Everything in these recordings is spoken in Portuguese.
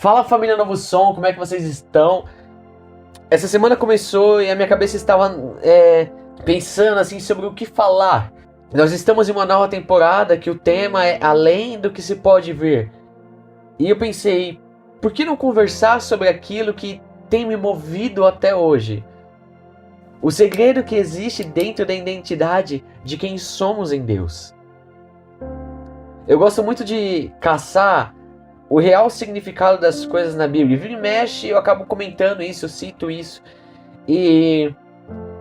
Fala, família Novo Som, como é que vocês estão? Essa semana começou e a minha cabeça estava pensando assim sobre o que falar. Nós estamos em uma nova temporada que o tema é Além do que se pode ver. E eu pensei, por que não conversar sobre aquilo que tem me movido até hoje? O segredo que existe dentro da identidade de quem somos em Deus. Eu gosto muito de caçar o real significado das coisas na Bíblia. Vira e mexe, eu acabo comentando isso, eu cito isso. E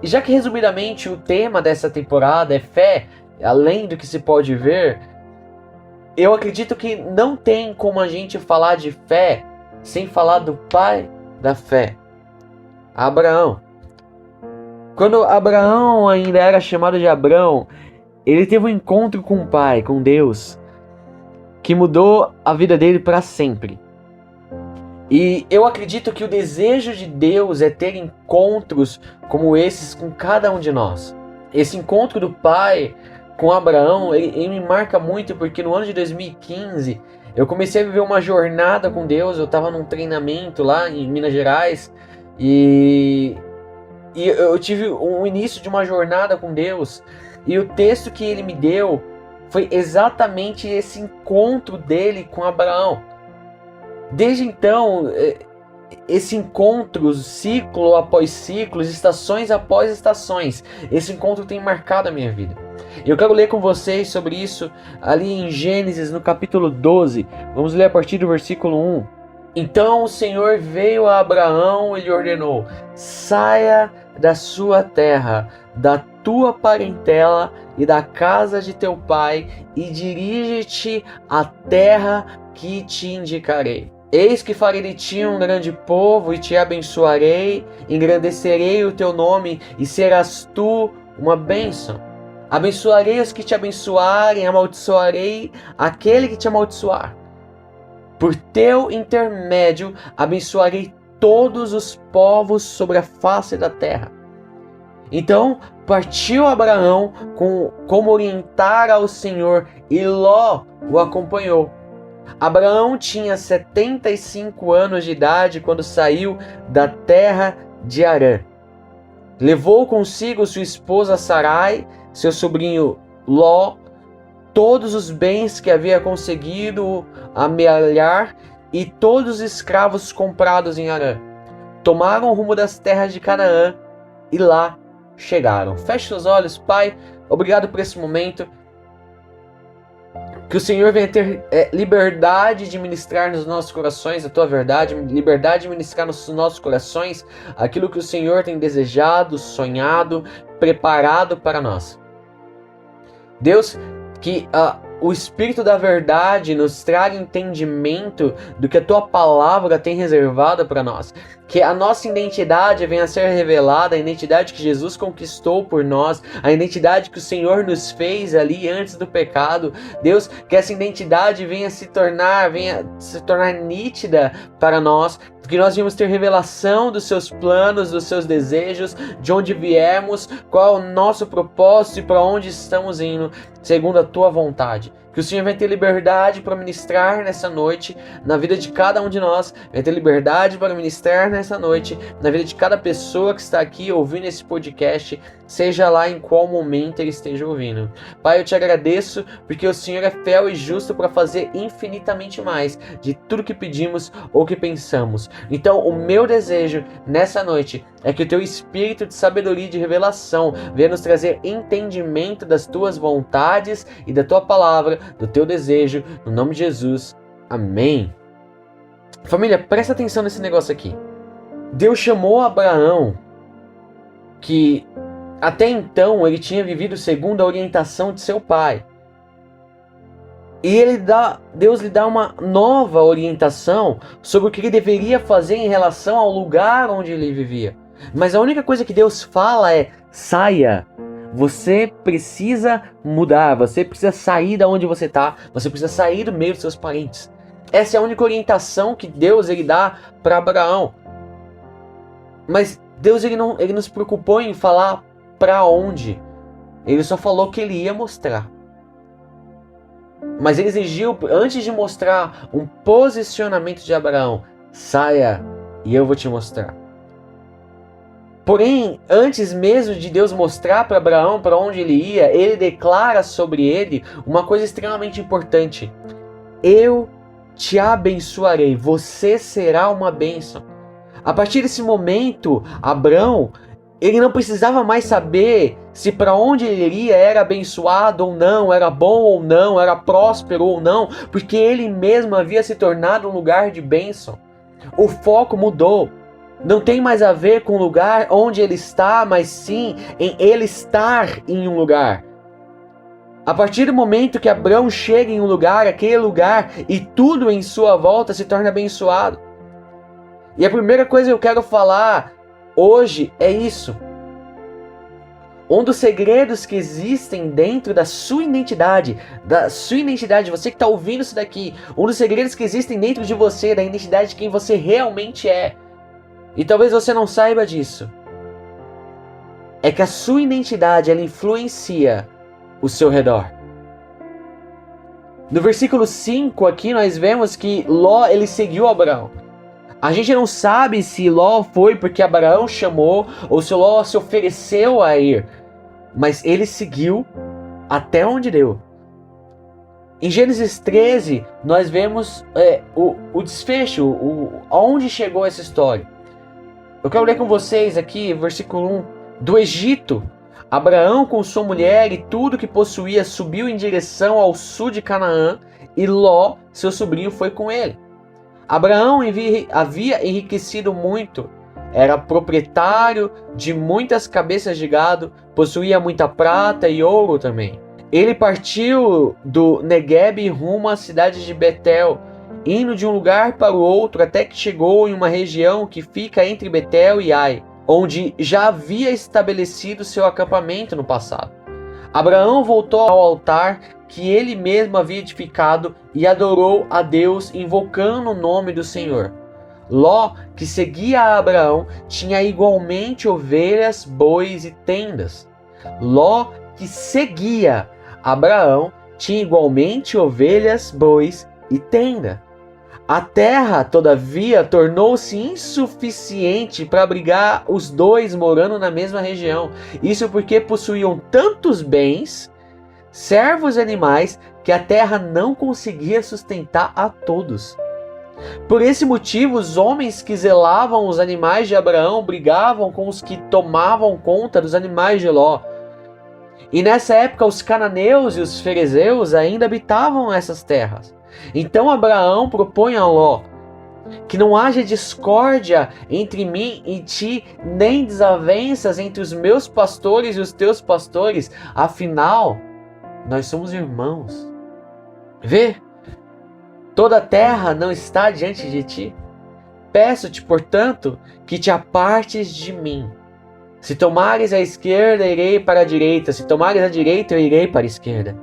já que resumidamente o tema dessa temporada é fé, além do que se pode ver, eu acredito que não tem como a gente falar de fé sem falar do pai da fé, Abraão. Quando Abraão ainda era chamado de Abrão, ele teve um encontro com o pai, com Deus, que mudou a vida dele para sempre. E eu acredito que o desejo de Deus é ter encontros como esses com cada um de nós. Esse encontro do pai com Abraão, ele me marca muito porque no ano de 2015 eu comecei a viver uma jornada com Deus. Eu estava num treinamento lá em Minas Gerais e eu tive um início de uma jornada com Deus. E o texto que ele me deu foi exatamente esse encontro dele com Abraão. Desde então, esse encontro, ciclo após ciclos, estações após estações, esse encontro tem marcado a minha vida. Eu quero ler com vocês sobre isso ali em Gênesis, no capítulo 12. Vamos ler a partir do versículo 1. Então o Senhor veio a Abraão e lhe ordenou: saia da sua terra, da tua parentela e da casa de teu pai, e dirige-te à terra que te indicarei. Eis que farei de ti um grande povo, e te abençoarei, engrandecerei o teu nome, e serás tu uma bênção. Abençoarei os que te abençoarem, amaldiçoarei aquele que te amaldiçoar. Por teu intermédio abençoarei todos os povos sobre a face da terra. Então partiu Abraão como orientara ao Senhor, e Ló o acompanhou. Abraão tinha 75 anos de idade quando saiu da terra de Harã. Levou consigo sua esposa Sarai, seu sobrinho Ló, todos os bens que havia conseguido amealhar e todos os escravos comprados em Harã. Tomaram o rumo das terras de Canaã e lá chegaram. Feche seus olhos, Pai. Obrigado por esse momento. Que o Senhor venha ter liberdade de ministrar nos nossos corações a tua verdade, liberdade de ministrar nos nossos corações aquilo que o Senhor tem desejado, sonhado, preparado para nós. Deus, que o Espírito da verdade nos traga entendimento do que a tua palavra tem reservado para nós. Que a nossa identidade venha a ser revelada, a identidade que Jesus conquistou por nós, a identidade que o Senhor nos fez ali antes do pecado. Deus, que essa identidade venha se tornar nítida para nós, que nós venhamos ter revelação dos seus planos, dos seus desejos, de onde viemos, qual é o nosso propósito e para onde estamos indo, segundo a tua vontade. Que o Senhor vai ter liberdade para ministrar nessa noite na vida de cada um de nós, vai ter liberdade para ministrar nessa noite na vida de cada pessoa que está aqui ouvindo esse podcast, seja lá em qual momento ele esteja ouvindo. Pai, eu te agradeço porque o Senhor é fiel e justo para fazer infinitamente mais de tudo que pedimos ou que pensamos. Então, o meu desejo nessa noite é que o teu espírito de sabedoria e de revelação venha nos trazer entendimento das tuas vontades e da tua palavra, do teu desejo, no nome de Jesus. Amém. Família, presta atenção nesse negócio aqui. Deus chamou Abraão, que até então ele tinha vivido segundo a orientação de seu pai. E Deus lhe dá uma nova orientação sobre o que ele deveria fazer em relação ao lugar onde ele vivia. Mas a única coisa que Deus fala é: saia. Você precisa mudar, você precisa sair da onde você está, você precisa sair do meio dos seus parentes. Essa é a única orientação que Deus dá para Abraão. Mas Deus ele não se preocupou em falar para onde. Ele só falou que ele ia mostrar. Mas ele exigiu, antes de mostrar um posicionamento de Abraão, Saia e eu vou te mostrar. Porém, antes mesmo de Deus mostrar para Abraão para onde ele ia, ele declara sobre ele uma coisa extremamente importante. Eu te abençoarei, você será uma bênção. A partir desse momento, Abraão, ele não precisava mais saber se para onde ele iria era abençoado ou não, era bom ou não, era próspero ou não, porque ele mesmo havia se tornado um lugar de bênção. O foco mudou. Não tem mais a ver com o lugar onde ele está, mas sim em ele estar em um lugar. A partir do momento que Abraão chega em um lugar, aquele lugar e tudo em sua volta se torna abençoado. E a primeira coisa que eu quero falar hoje é isso. Um dos segredos que existem dentro da sua identidade, você que está ouvindo isso daqui, um dos segredos que existem dentro de você, da identidade de quem você realmente é, e talvez você não saiba disso, é que a sua identidade, ela influencia o seu redor. No versículo 5 aqui nós vemos que Ló, ele seguiu Abraão. A gente não sabe se Ló foi porque Abraão chamou ou se Ló se ofereceu a ir, mas ele seguiu até onde deu. Em Gênesis 13 nós vemos o desfecho, aonde chegou essa história. Eu quero ler com vocês aqui, versículo 1. Do Egito, Abraão com sua mulher e tudo que possuía subiu em direção ao sul de Canaã, e Ló, seu sobrinho, foi com ele. Abraão havia enriquecido muito, era proprietário de muitas cabeças de gado, possuía muita prata e ouro também. Ele partiu do Neguebe rumo à cidade de Betel, indo de um lugar para o outro até que chegou em uma região que fica entre Betel e Ai, onde já havia estabelecido seu acampamento no passado. Abraão voltou ao altar que ele mesmo havia edificado e adorou a Deus, invocando o nome do Senhor. Ló, que seguia a Abraão, tinha igualmente ovelhas, bois e tendas. Ló, que seguia Abraão, tinha igualmente ovelhas, bois e tenda. A terra, todavia, tornou-se insuficiente para abrigar os dois morando na mesma região. Isso porque possuíam tantos bens, servos e animais, que a terra não conseguia sustentar a todos. Por esse motivo, os homens que zelavam os animais de Abraão brigavam com os que tomavam conta dos animais de Ló. E nessa época, os cananeus e os ferezeus ainda habitavam essas terras. Então Abraão propõe a Ló que não haja discórdia entre mim e ti, nem desavenças entre os meus pastores e os teus pastores, afinal, nós somos irmãos. Vê, toda a terra não está diante de ti. Peço-te, portanto, que te apartes de mim. Se tomares a esquerda, irei para a direita, se tomares a direita, eu irei para a esquerda.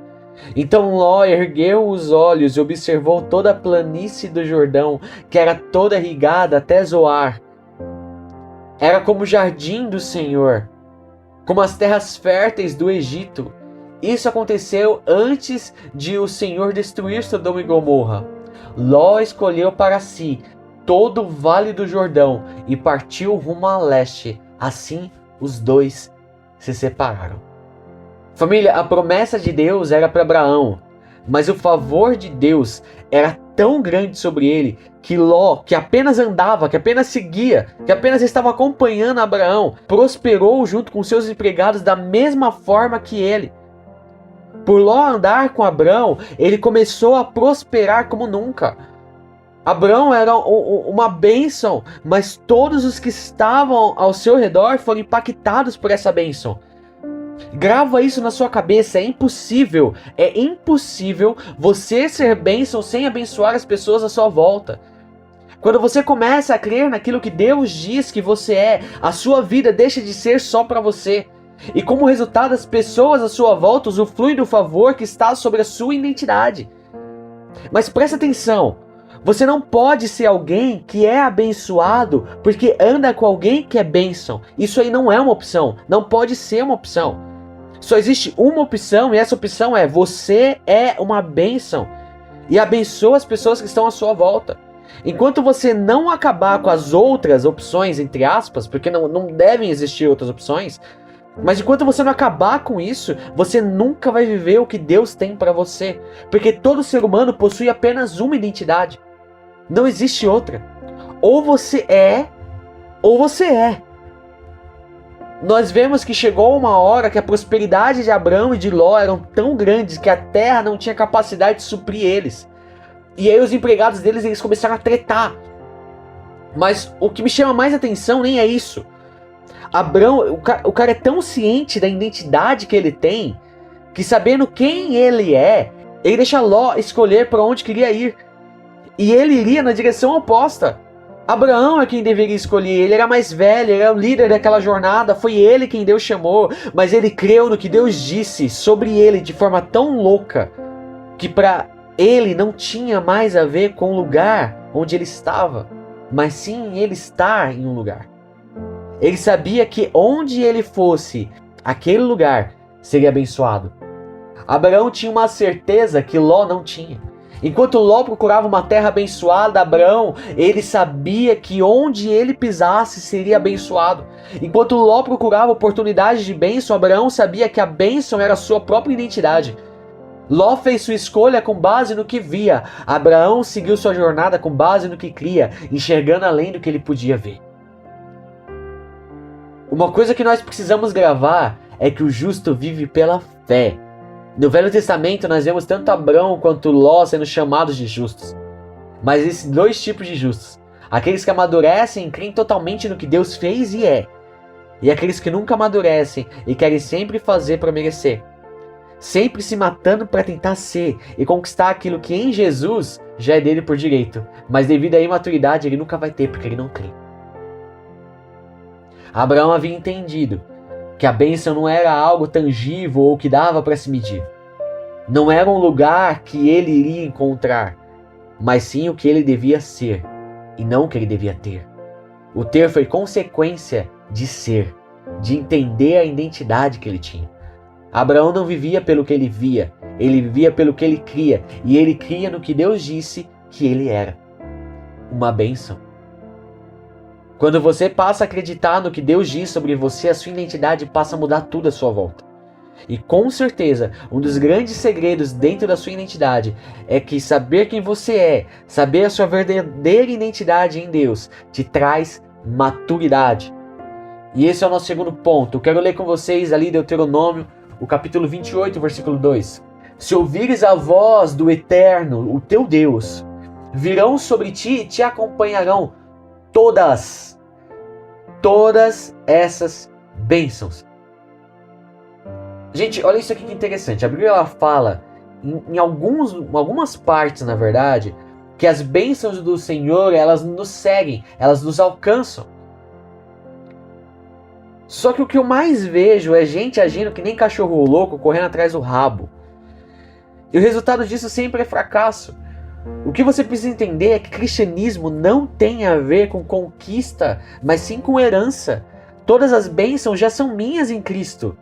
Então Ló ergueu os olhos e observou toda a planície do Jordão, que era toda irrigada até Zoar. Era como o jardim do Senhor, como as terras férteis do Egito. Isso aconteceu antes de o Senhor destruir Sodoma e Gomorra. Ló escolheu para si todo o vale do Jordão e partiu rumo a leste. Assim, os dois se separaram. Família, a promessa de Deus era para Abraão, mas o favor de Deus era tão grande sobre ele que Ló, que apenas andava, que apenas seguia, que apenas estava acompanhando Abraão, prosperou junto com seus empregados da mesma forma que ele. Por Ló andar com Abraão, ele começou a prosperar como nunca. Abraão era uma bênção, mas todos os que estavam ao seu redor foram impactados por essa bênção. Grava isso na sua cabeça, é impossível você ser bênção sem abençoar as pessoas à sua volta. Quando você começa a crer naquilo que Deus diz que você é, a sua vida deixa de ser só para você. E como resultado, as pessoas à sua volta usufruem do favor que está sobre a sua identidade. Mas presta atenção, você não pode ser alguém que é abençoado porque anda com alguém que é bênção. Isso aí não é uma opção, não pode ser uma opção. Só existe uma opção e essa opção é: você é uma bênção e abençoa as pessoas que estão à sua volta. Enquanto você não acabar com as outras opções, entre aspas, porque não devem existir outras opções, mas enquanto você não acabar com isso, você nunca vai viver o que Deus tem para você. Porque todo ser humano possui apenas uma identidade. Não existe outra. Ou você é, ou você é. Nós vemos que chegou uma hora que a prosperidade de Abrão e de Ló eram tão grandes que a terra não tinha capacidade de suprir eles. E aí os empregados deles, eles começaram a tretar. Mas o que me chama mais atenção nem é isso. Abrão, o cara é tão ciente da identidade que ele tem, que sabendo quem ele é, ele deixa Ló escolher para onde queria ir. E ele iria na direção oposta. Abraão é quem deveria escolher, ele era mais velho, ele era o líder daquela jornada, foi ele quem Deus chamou, mas ele creu no que Deus disse sobre ele de forma tão louca, que para ele não tinha mais a ver com o lugar onde ele estava, mas sim ele estar em um lugar. Ele sabia que onde ele fosse, aquele lugar seria abençoado. Abraão tinha uma certeza que Ló não tinha. Enquanto Ló procurava uma terra abençoada, Abraão, ele sabia que onde ele pisasse seria abençoado. Enquanto Ló procurava oportunidades de bênção, Abraão sabia que a bênção era a sua própria identidade. Ló fez sua escolha com base no que via. Abraão seguiu sua jornada com base no que cria, enxergando além do que ele podia ver. Uma coisa que nós precisamos gravar é que o justo vive pela fé. No Velho Testamento nós vemos tanto Abrão quanto Ló sendo chamados de justos. Mas existem dois tipos de justos. Aqueles que amadurecem e creem totalmente no que Deus fez e é. E aqueles que nunca amadurecem e querem sempre fazer para merecer. Sempre se matando para tentar ser e conquistar aquilo que em Jesus já é dele por direito. Mas devido à imaturidade ele nunca vai ter porque ele não crê. Abraão havia entendido que a bênção não era algo tangível ou que dava para se medir. Não era um lugar que ele iria encontrar, mas sim o que ele devia ser, e não o que ele devia ter. O ter foi consequência de ser, de entender a identidade que ele tinha. Abraão não vivia pelo que ele via, ele vivia pelo que ele cria, e ele cria no que Deus disse que ele era. Uma bênção. Quando você passa a acreditar no que Deus diz sobre você, a sua identidade passa a mudar tudo à sua volta. E com certeza, um dos grandes segredos dentro da sua identidade é que saber quem você é, saber a sua verdadeira identidade em Deus, te traz maturidade. E esse é o nosso segundo ponto. Eu quero ler com vocês ali Deuteronômio, o capítulo 28, versículo 2. Se ouvires a voz do Eterno, o teu Deus, virão sobre ti e te acompanharão todas essas bênçãos. Gente, olha isso aqui que interessante. A Bíblia ela fala em algumas partes, na verdade, que as bênçãos do Senhor, elas nos seguem, elas nos alcançam. Só que o que eu mais vejo é gente agindo que nem cachorro louco, correndo atrás do rabo. E o resultado disso sempre é fracasso. O que você precisa entender é que cristianismo não tem a ver com conquista, mas sim com herança. Todas as bênçãos já são minhas em Cristo.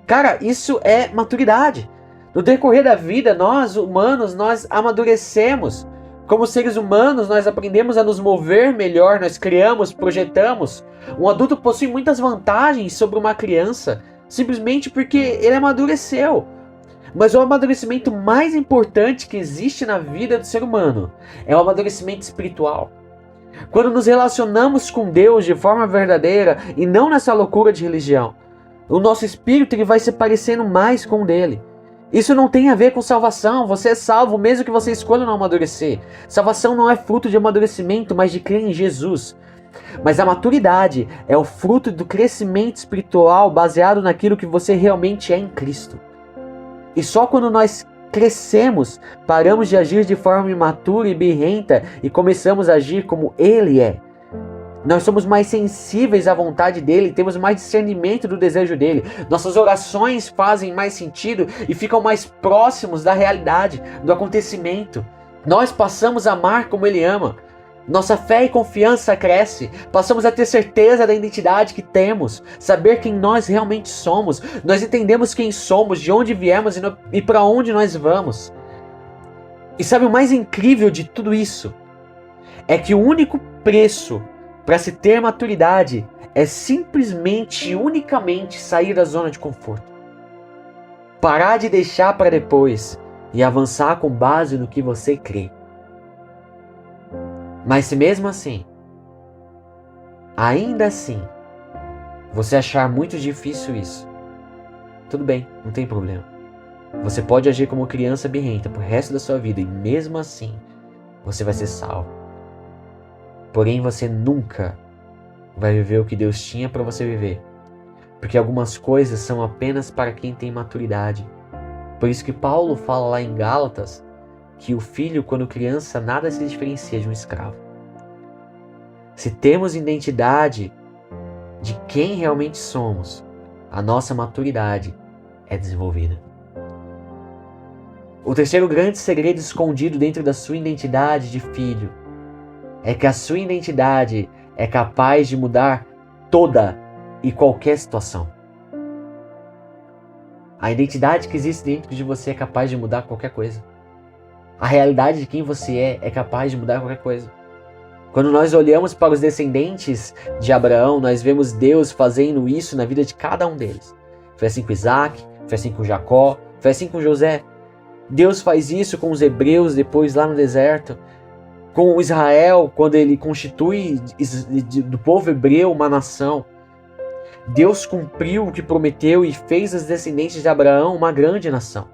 Cara, isso é maturidade. No decorrer da vida, nós humanos, nós amadurecemos. Como seres humanos, nós aprendemos a nos mover melhor, nós criamos, projetamos. Um adulto possui muitas vantagens sobre uma criança, simplesmente porque ele amadureceu. Mas o amadurecimento mais importante que existe na vida do ser humano é o amadurecimento espiritual. Quando nos relacionamos com Deus de forma verdadeira e não nessa loucura de religião, o nosso espírito ele vai se parecendo mais com o dele. Isso não tem a ver com salvação. Você é salvo mesmo que você escolha não amadurecer. Salvação não é fruto de amadurecimento, mas de crer em Jesus. Mas a maturidade é o fruto do crescimento espiritual baseado naquilo que você realmente é em Cristo. E só quando nós crescemos, paramos de agir de forma imatura e birrenta e começamos a agir como Ele é. Nós somos mais sensíveis à vontade dEle, temos mais discernimento do desejo dEle. Nossas orações fazem mais sentido e ficam mais próximos da realidade, do acontecimento. Nós passamos a amar como Ele ama. Nossa fé e confiança cresce, passamos a ter certeza da identidade que temos, saber quem nós realmente somos, nós entendemos quem somos, de onde viemos e para onde nós vamos. E sabe o mais incrível de tudo isso? é que o único preço para se ter maturidade é simplesmente e unicamente sair da zona de conforto. Parar de deixar para depois e avançar com base no que você crê. Mas se mesmo assim, ainda assim, você achar muito difícil isso, tudo bem, não tem problema. Você pode agir como criança birrenta pro resto da sua vida e mesmo assim, você vai ser salvo. Porém, você nunca vai viver o que Deus tinha para você viver. Porque algumas coisas são apenas para quem tem maturidade. Por isso que Paulo fala lá em Gálatas que o filho, quando criança, nada se diferencia de um escravo. Se temos identidade de quem realmente somos, a nossa maturidade é desenvolvida. O terceiro grande segredo escondido dentro da sua identidade de filho é que a sua identidade é capaz de mudar toda e qualquer situação. A identidade que existe dentro de você é capaz de mudar qualquer coisa. A realidade de quem você é capaz de mudar qualquer coisa. Quando nós olhamos para os descendentes de Abraão, nós vemos Deus fazendo isso na vida de cada um deles. Foi assim com Isaac, foi assim com Jacó, foi assim com José. Deus faz isso com os hebreus depois lá no deserto. Com Israel, quando ele constitui do povo hebreu uma nação. Deus cumpriu o que prometeu e fez os descendentes de Abraão uma grande nação.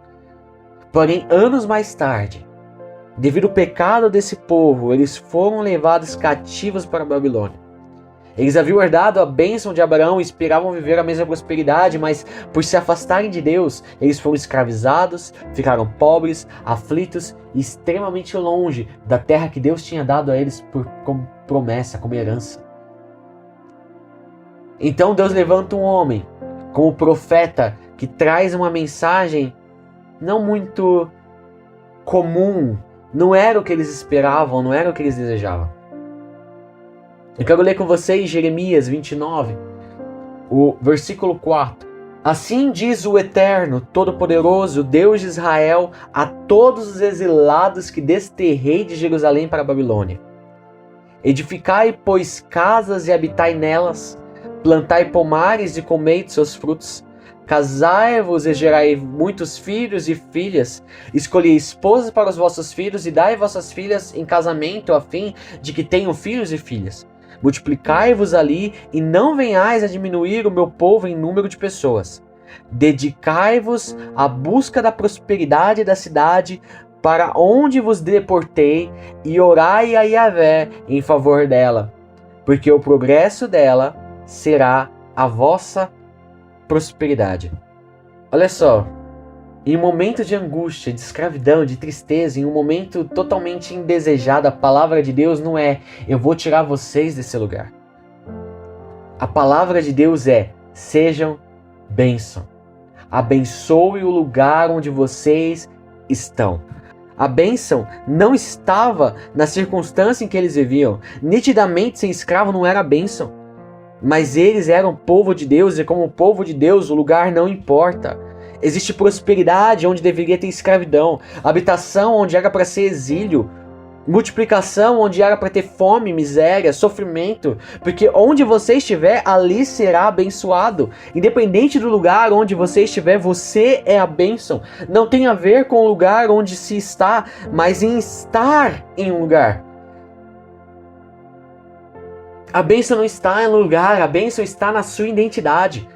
Porém, anos mais tarde, devido ao pecado desse povo, eles foram levados cativos para a Babilônia. Eles haviam herdado a bênção de Abraão e esperavam viver a mesma prosperidade, mas por se afastarem de Deus, eles foram escravizados, ficaram pobres, aflitos e extremamente longe da terra que Deus tinha dado a eles como promessa, como herança. Então Deus levanta um homem como profeta que traz uma mensagem não muito comum, não era o que eles esperavam, não era o que eles desejavam. Eu quero ler com vocês Jeremias 29, o versículo 4. Assim diz o Eterno, Todo-Poderoso, Deus de Israel, a todos os exilados que desterrei de Jerusalém para a Babilônia. Edificai, pois, casas e habitai nelas, plantai pomares e comei de seus frutos, casai-vos e gerai muitos filhos e filhas, escolhi esposas para os vossos filhos e dai vossas filhas em casamento a fim de que tenham filhos e filhas. Multiplicai-vos ali e não venhais a diminuir o meu povo em número de pessoas. Dedicai-vos à busca da prosperidade da cidade para onde vos deportei e orai a Yahvé em favor dela, porque o progresso dela será a vossa prosperidade. Olha só, em um momento de angústia, de escravidão, de tristeza, em um momento totalmente indesejado, a palavra de Deus não é: eu vou tirar vocês desse lugar. A palavra de Deus é: sejam bênção. Abençoe o lugar onde vocês estão. A bênção não estava na circunstância em que eles viviam. Nitidamente, ser escravo não era bênção. Mas eles eram povo de Deus, e como povo de Deus, o lugar não importa. Existe prosperidade onde deveria ter escravidão, habitação onde era para ser exílio, multiplicação onde era para ter fome, miséria, sofrimento, porque onde você estiver, ali será abençoado. Independente do lugar onde você estiver, você é a bênção. Não tem a ver com o lugar onde se está, mas em estar em um lugar. A bênção não está no lugar, a bênção está na sua identidade.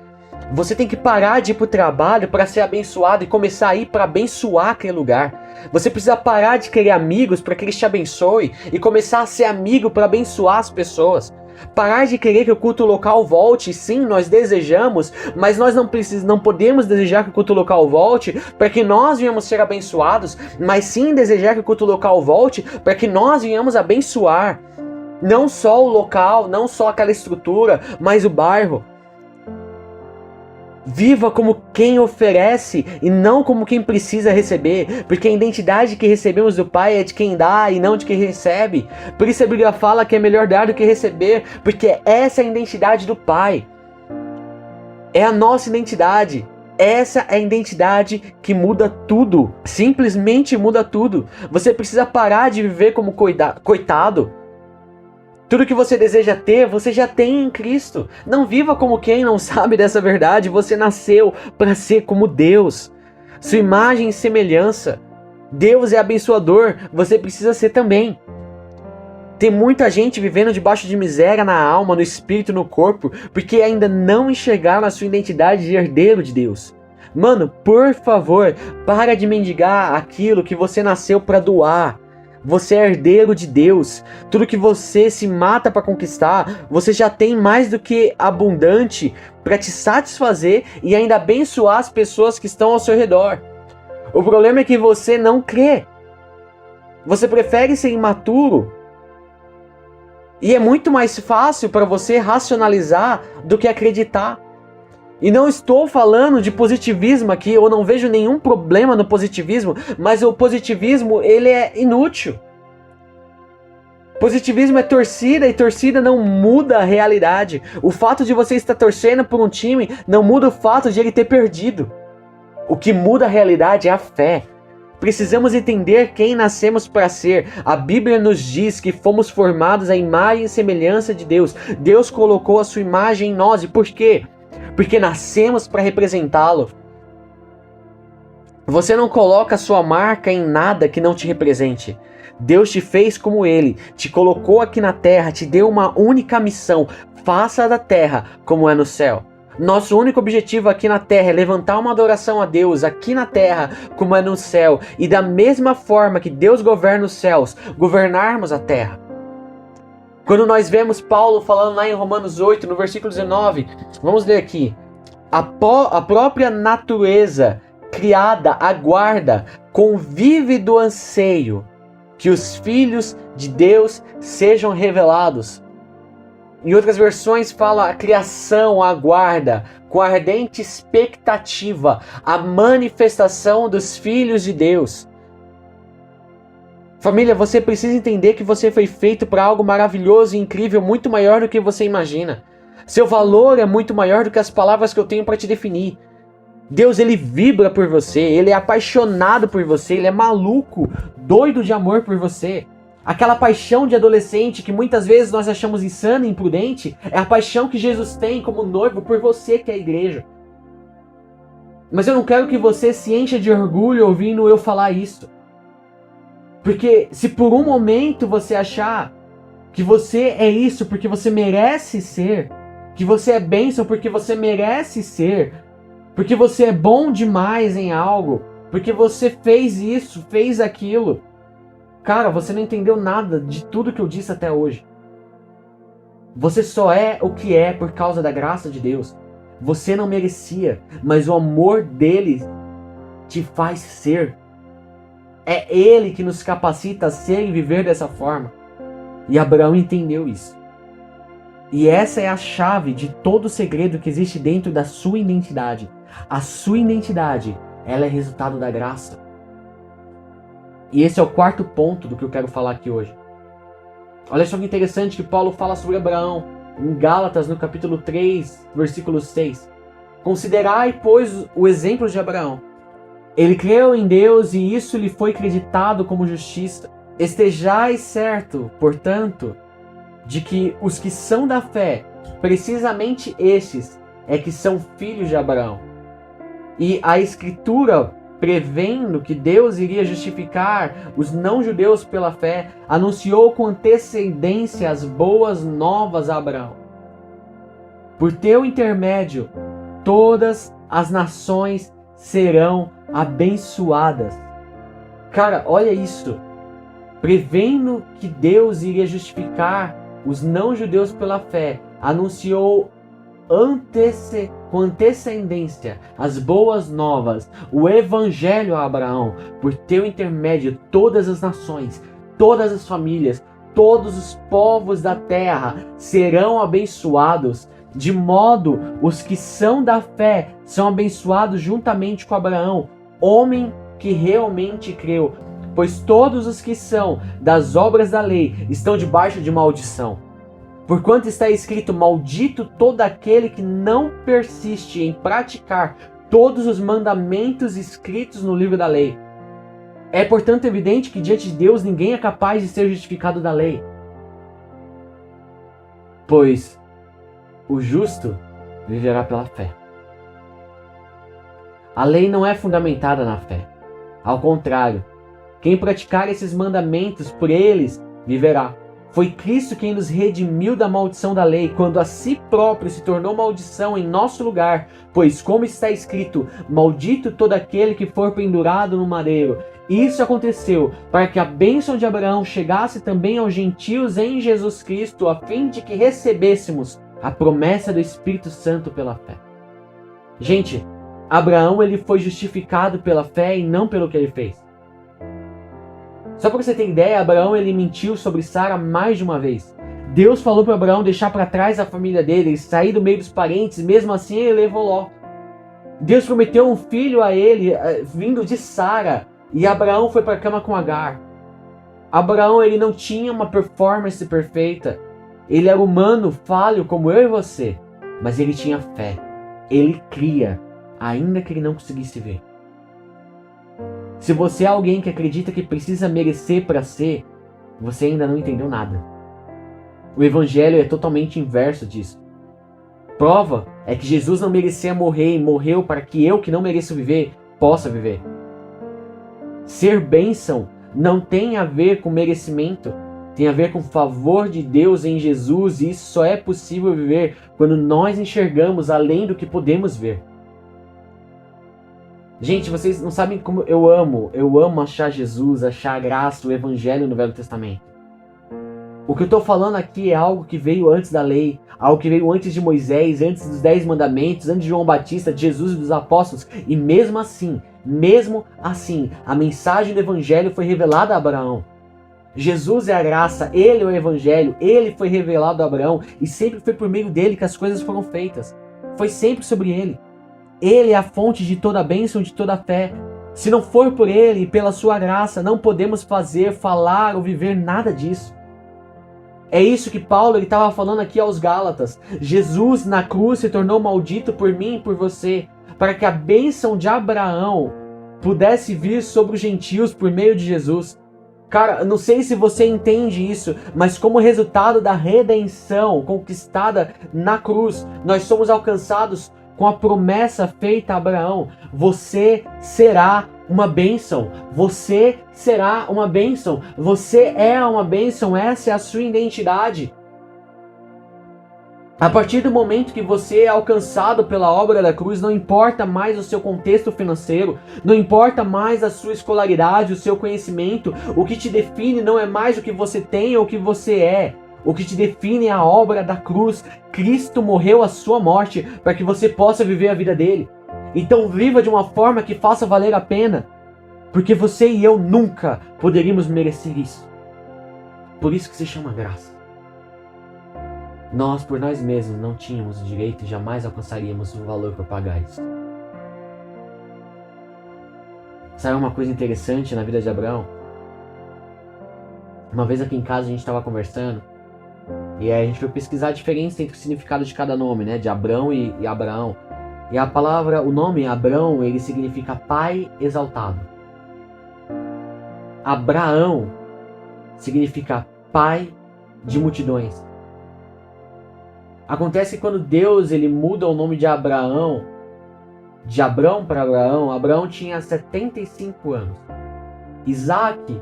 Você tem que parar de ir para o trabalho para ser abençoado e começar a ir para abençoar aquele lugar. Você precisa parar de querer amigos para que eles te abençoem e começar a ser amigo para abençoar as pessoas. Parar de querer que o culto local volte. Sim, nós desejamos, mas nós não podemos desejar que o culto local volte para que nós venhamos ser abençoados, mas sim desejar que o culto local volte para que nós venhamos abençoar. Não só o local, não só aquela estrutura, mas o bairro. Viva como quem oferece e não como quem precisa receber, porque a identidade que recebemos do Pai é de quem dá e não de quem recebe. Por isso a Bíblia fala que é melhor dar do que receber, porque essa é a identidade do Pai. É a nossa identidade. Essa é a identidade que muda tudo. Simplesmente muda tudo. Você precisa parar de viver como coitado. Tudo que você deseja ter, você já tem em Cristo. Não viva como quem não sabe dessa verdade. Você nasceu para ser como Deus. Sua imagem e semelhança. Deus é abençoador, você precisa ser também. Tem muita gente vivendo debaixo de miséria na alma, no espírito, no corpo, porque ainda não enxergaram a sua identidade de herdeiro de Deus. Mano, por favor, para de mendigar aquilo que você nasceu para doar. Você é herdeiro de Deus. Tudo que você se mata para conquistar, você já tem mais do que abundante para te satisfazer e ainda abençoar as pessoas que estão ao seu redor. O problema é que você não crê. Você prefere ser imaturo. E é muito mais fácil para você racionalizar do que acreditar. E não estou falando de positivismo aqui, eu não vejo nenhum problema no positivismo, mas o positivismo, ele é inútil. Positivismo é torcida e torcida não muda a realidade. O fato de você estar torcendo por um time não muda o fato de ele ter perdido. O que muda a realidade é a fé. Precisamos entender quem nascemos para ser. A Bíblia nos diz que fomos formados à imagem e semelhança de Deus. Deus colocou a sua imagem em nós. E por quê? Porque nascemos para representá-lo. Você não coloca a sua marca em nada que não te represente. Deus te fez como Ele, te colocou aqui na terra, te deu uma única missão. Faça da terra como é no céu. Nosso único objetivo aqui na terra é levantar uma adoração a Deus aqui na terra como é no céu. E da mesma forma que Deus governa os céus, governarmos a terra. Quando nós vemos Paulo falando lá em Romanos 8, no versículo 19, vamos ler aqui. A própria natureza criada aguarda com vívido anseio que os filhos de Deus sejam revelados. Em outras versões fala a criação aguarda com ardente expectativa a manifestação dos filhos de Deus. Família, você precisa entender que você foi feito para algo maravilhoso e incrível, muito maior do que você imagina. Seu valor é muito maior do que as palavras que eu tenho para te definir. Deus, ele vibra por você, ele é apaixonado por você, ele é maluco, doido de amor por você. Aquela paixão de adolescente que muitas vezes nós achamos insana e imprudente, é a paixão que Jesus tem como noivo por você, que é a igreja. Mas eu não quero que você se encha de orgulho ouvindo eu falar isso. Porque se por um momento você achar que você é isso porque você merece ser, que você é bênção porque você merece ser, porque você é bom demais em algo, porque você fez isso, fez aquilo, cara, você não entendeu nada de tudo que eu disse até hoje. Você só é o que é por causa da graça de Deus. Você não merecia, mas o amor dele te faz ser. É ele que nos capacita a ser e viver dessa forma. E Abraão entendeu isso. E essa é a chave de todo o segredo que existe dentro da sua identidade. A sua identidade, ela é resultado da graça. E esse é o quarto ponto do que eu quero falar aqui hoje. Olha só que interessante que Paulo fala sobre Abraão em Gálatas, no capítulo 3, versículo 6. Considerai, pois, o exemplo de Abraão. Ele creu em Deus e isso lhe foi creditado como justiça. Estejais certo, portanto, de que os que são da fé, precisamente estes, é que são filhos de Abraão. E a Escritura, prevendo que Deus iria justificar os não-judeus pela fé, anunciou com antecedência as boas novas a Abraão. Por teu intermédio, todas as nações serão abençoadas. Cara, olha isso. Prevendo que Deus iria justificar os não-judeus pela fé, anunciou com antecedência as boas novas, o evangelho a Abraão. Por teu intermédio, todas as nações, todas as famílias, todos os povos da terra serão abençoados, de modo os que são da fé são abençoados juntamente com Abraão, homem que realmente creu, pois todos os que são das obras da lei estão debaixo de maldição. Porquanto está escrito, maldito todo aquele que não persiste em praticar todos os mandamentos escritos no livro da lei. É, portanto, evidente que diante de Deus ninguém é capaz de ser justificado da lei. pois o justo viverá pela fé. A lei não é fundamentada na fé. Ao contrário, quem praticar esses mandamentos, por eles viverá. Foi Cristo quem nos redimiu da maldição da lei, quando a si próprio se tornou maldição em nosso lugar. Pois, como está escrito, maldito todo aquele que for pendurado no madeiro. Isso aconteceu para que a bênção de Abraão chegasse também aos gentios em Jesus Cristo, a fim de que recebêssemos a promessa do Espírito Santo pela fé. Gente, Abraão ele foi justificado pela fé e não pelo que ele fez. Só para você ter ideia, Abraão ele mentiu sobre Sara mais de uma vez. Deus falou para Abraão deixar para trás a família dele, sair do meio dos parentes, mesmo assim ele levou Ló. Deus prometeu um filho a ele, vindo de Sara, e Abraão foi para a cama com Agar. Abraão ele não tinha uma performance perfeita. Ele era humano, falho como eu e você, mas ele tinha fé. Ele cria, ainda que ele não conseguisse ver. Se você é alguém que acredita que precisa merecer para ser, você ainda não entendeu nada. O evangelho é totalmente inverso disso. Prova é que Jesus não merecia morrer e morreu para que eu, que não mereço viver, possa viver. Ser bênção não tem a ver com merecimento, tem a ver com o favor de Deus em Jesus, e isso só é possível viver quando nós enxergamos além do que podemos ver. Gente, vocês não sabem como eu amo achar Jesus, achar a graça, o evangelho no Velho Testamento. O que eu estou falando aqui é algo que veio antes da lei, algo que veio antes de Moisés, antes dos 10 mandamentos, antes de João Batista, de Jesus e dos apóstolos. E mesmo assim, a mensagem do evangelho foi revelada a Abraão. Jesus é a graça, ele é o evangelho, ele foi revelado a Abraão e sempre foi por meio dele que as coisas foram feitas. Foi sempre sobre ele. Ele é a fonte de toda a bênção, de toda a fé. Se não for por ele e pela sua graça, não podemos fazer, falar ou viver nada disso. É isso que Paulo estava falando aqui aos Gálatas. Jesus na cruz se tornou maldito por mim e por você, para que a bênção de Abraão pudesse vir sobre os gentios por meio de Jesus. Cara, não sei se você entende isso, mas como resultado da redenção conquistada na cruz, nós somos alcançados com a promessa feita a Abraão. Você será uma bênção. Você será uma bênção. Você é uma bênção. Essa é a sua identidade. A partir do momento que você é alcançado pela obra da cruz, não importa mais o seu contexto financeiro, não importa mais a sua escolaridade, o seu conhecimento, o que te define não é mais o que você tem ou o que você é. O que te define é a obra da cruz. Cristo morreu a sua morte para que você possa viver a vida dele. Então viva de uma forma que faça valer a pena, porque você e eu nunca poderíamos merecer isso. Por isso que se chama graça. Nós, por nós mesmos, não tínhamos o direito e jamais alcançaríamos o valor para pagar isso. Sabe uma coisa interessante na vida de Abraão? Uma vez aqui em casa a gente estava conversando e aí a gente foi pesquisar a diferença entre o significado de cada nome, né? De Abrão e Abraão. E a palavra, o nome Abrão, ele significa pai exaltado. Abraão significa pai de multidões. Acontece que quando Deus ele muda o nome de Abraão, de Abrão para Abraão, Abraão tinha 75 anos. Isaac,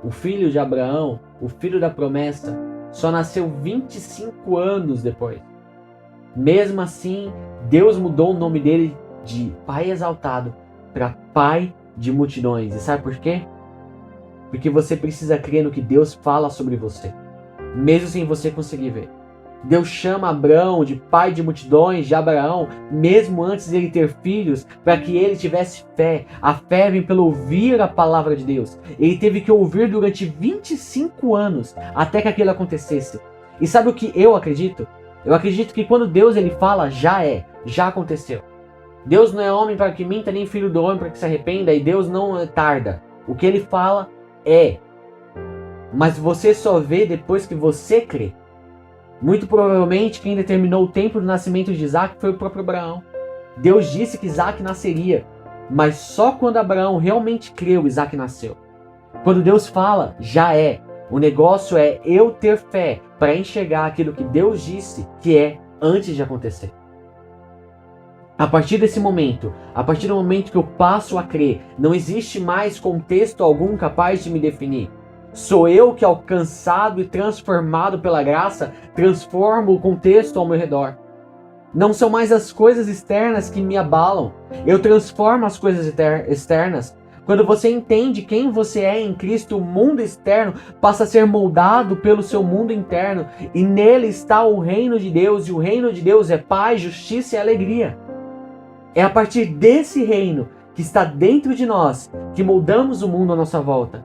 o filho de Abraão, o filho da promessa, só nasceu 25 anos depois. Mesmo assim, Deus mudou o nome dele de pai exaltado para pai de multidões. E sabe por quê? Porque você precisa crer no que Deus fala sobre você, mesmo sem você conseguir ver. Deus chama Abrão de pai de multidões, de Abraão, mesmo antes de ele ter filhos, para que ele tivesse fé. A fé vem pelo ouvir a palavra de Deus. Ele teve que ouvir durante 25 anos até que aquilo acontecesse. E sabe o que eu acredito? Eu acredito que quando Deus ele fala, já aconteceu. Deus não é homem para que minta, nem filho do homem para que se arrependa, e Deus não tarda. O que ele fala é. Mas você só vê depois que você crê. Muito provavelmente quem determinou o tempo do nascimento de Isaac foi o próprio Abraão. Deus disse que Isaac nasceria, mas só quando Abraão realmente creu, Isaac nasceu. Quando Deus fala, já é. O negócio é eu ter fé para enxergar aquilo que Deus disse que é antes de acontecer. A partir desse momento, a partir do momento que eu passo a crer, não existe mais contexto algum capaz de me definir. Sou eu que, alcançado e transformado pela graça, transformo o contexto ao meu redor. Não são mais as coisas externas que me abalam. Eu transformo as coisas externas. Quando você entende quem você é em Cristo, o mundo externo passa a ser moldado pelo seu mundo interno. E nele está o reino de Deus. E o reino de Deus é paz, justiça e alegria. É a partir desse reino que está dentro de nós que moldamos o mundo à nossa volta.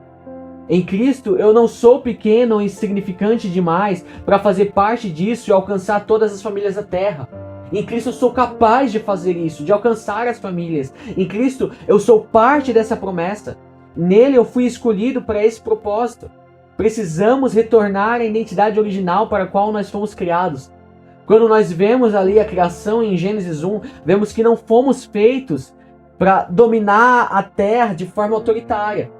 Em Cristo, eu não sou pequeno ou insignificante demais para fazer parte disso e alcançar todas as famílias da terra. Em Cristo eu sou capaz de fazer isso, de alcançar as famílias. Em Cristo eu sou parte dessa promessa. Nele eu fui escolhido para esse propósito. Precisamos retornar à identidade original para a qual nós fomos criados. Quando nós vemos ali a criação em Gênesis 1, vemos que não fomos feitos para dominar a terra de forma autoritária.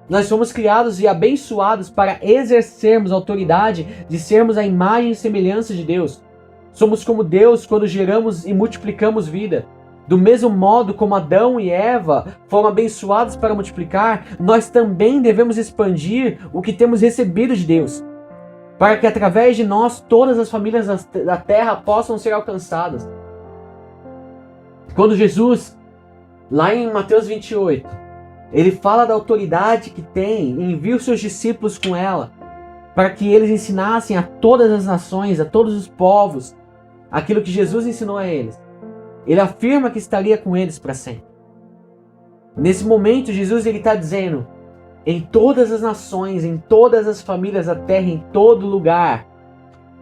Nós fomos criados e abençoados para exercermos a autoridade de sermos a imagem e semelhança de Deus. Somos como Deus quando geramos e multiplicamos vida. Do mesmo modo como Adão e Eva foram abençoados para multiplicar, nós também devemos expandir o que temos recebido de Deus, para que através de nós todas as famílias da terra possam ser alcançadas. Quando Jesus, lá em Mateus 28, ele fala da autoridade que tem e envia os seus discípulos com ela, para que eles ensinassem a todas as nações, a todos os povos, aquilo que Jesus ensinou a eles. Ele afirma que estaria com eles para sempre. Nesse momento, Jesus está dizendo: em todas as nações, em todas as famílias da terra, em todo lugar,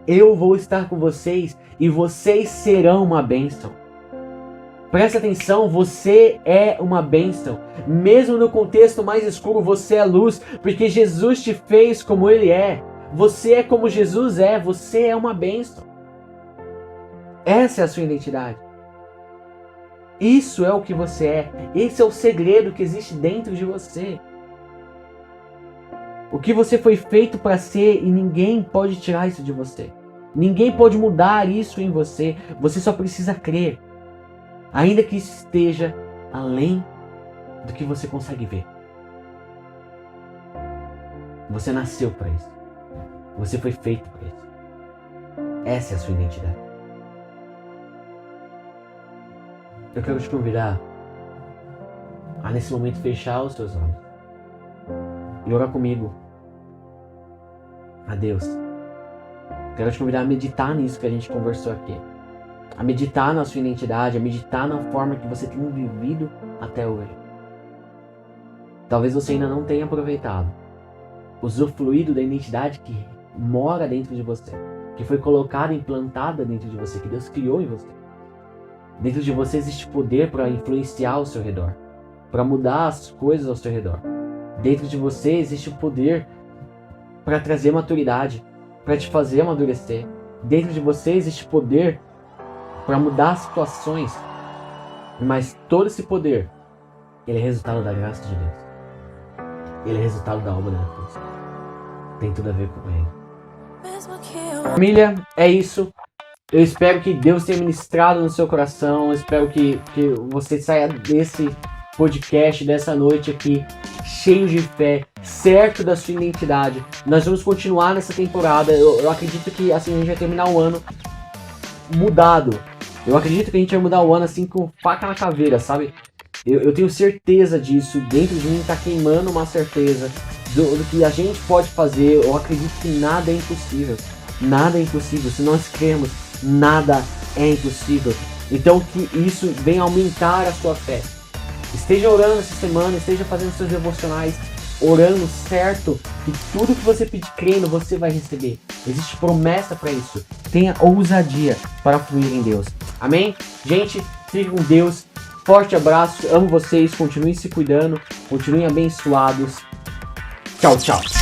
eu vou estar com vocês e vocês serão uma bênção. Presta atenção, você é uma bênção. Mesmo no contexto mais escuro, você é luz, porque Jesus te fez como Ele é. Você é como Jesus é, você é uma bênção. Essa é a sua identidade. Isso é o que você é. Esse é o segredo que existe dentro de você. O que você foi feito para ser e ninguém pode tirar isso de você. Ninguém pode mudar isso em você. Você só precisa crer. Ainda que isso esteja além do que você consegue ver. Você nasceu para isso. Você foi feito para isso. Essa é a sua identidade. Eu quero te convidar a nesse momento fechar os seus olhos e orar comigo a Deus. Quero te convidar a meditar nisso que a gente conversou aqui. A meditar na sua identidade, a meditar na forma que você tem vivido até hoje. Talvez você ainda não tenha aproveitado, usufruído da identidade que mora dentro de você, que foi colocada, implantada dentro de você, que Deus criou em você. Dentro de você existe poder para influenciar ao seu redor, para mudar as coisas ao seu redor. Dentro de você existe o poder para trazer maturidade, para te fazer amadurecer. Dentro de você existe poder para mudar as situações. Mas todo esse poder, ele é resultado da graça de Deus. Ele é resultado da obra da cruz. Tem tudo a ver com Ele. Família, é isso. Eu espero que Deus tenha ministrado no seu coração. Eu espero que você saia desse podcast, dessa noite aqui, cheio de fé, certo da sua identidade. Nós vamos continuar nessa temporada. Eu acredito que assim, a gente vai terminar o ano mudado. Eu acredito que a gente vai mudar o ano assim com faca na caveira, sabe? Eu tenho certeza disso. Dentro de mim tá queimando uma certeza do que a gente pode fazer. Eu acredito que nada é impossível. Nada é impossível. Se nós crermos, nada é impossível. Então que isso venha aumentar a sua fé. Esteja orando essa semana, esteja fazendo seus devocionais, orando certo, que tudo que você pedir crendo, você vai receber. Existe promessa para isso. Tenha ousadia para fluir em Deus. Amém? Gente, fique com Deus. Forte abraço, amo vocês, continuem se cuidando, continuem abençoados. Tchau, tchau.